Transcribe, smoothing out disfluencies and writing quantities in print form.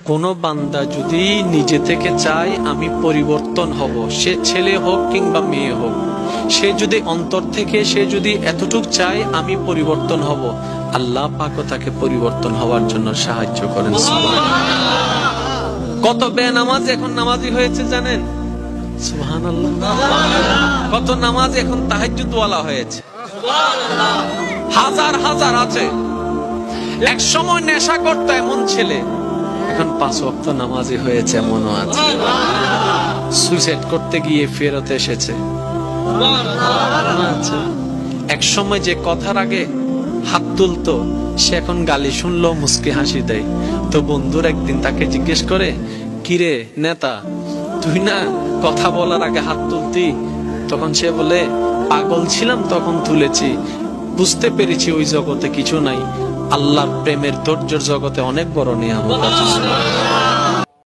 কোন বান্দা যদি নিজে থেকে চায় আমি পরিবর্তন হব, সে ছেলে হোক কিংবা মেয়ে হোক, সে যদি অন্তর থেকে সে যদি এতটুক চায় আমি পরিবর্তন হব, আল্লাহ পাকও তাকে পরিবর্তন হওয়ার জন্য সাহায্য করেন। কত বেনামাজ এখন নামাজি হয়েছে জানেন? সুবহানাল্লাহ। কত নামাজ এখন তাহাজ্জুদ ওয়ালা হয়েছে, হাজার হাজার আছে। এক সময় নেশা করতো এমন ছেলে, এখন 5 ওয়াক্ত নামাজি হয়েছে এমনও আছে। সুইসাইড করতে গিয়ে ফেরত এসেছে। এক সময় যে কথার আগে হাত তুলতো সে এখন গালি শুনলো মুস্কি হাসি দেয়। তো বন্ধুর একদিন তাকে জিজ্ঞেস করে, কিরে নেতা, তুই না কথা বলার আগে হাত তুলতি? তখন সে বলে, পাগল ছিলাম তখন তুলেছি, বুঝতে পেরেছি ওই জগতে কিছু নাই, আল্লাহর প্রেমের ধৈর্যের জগতে অনেক বড় নিয়ামত আছে।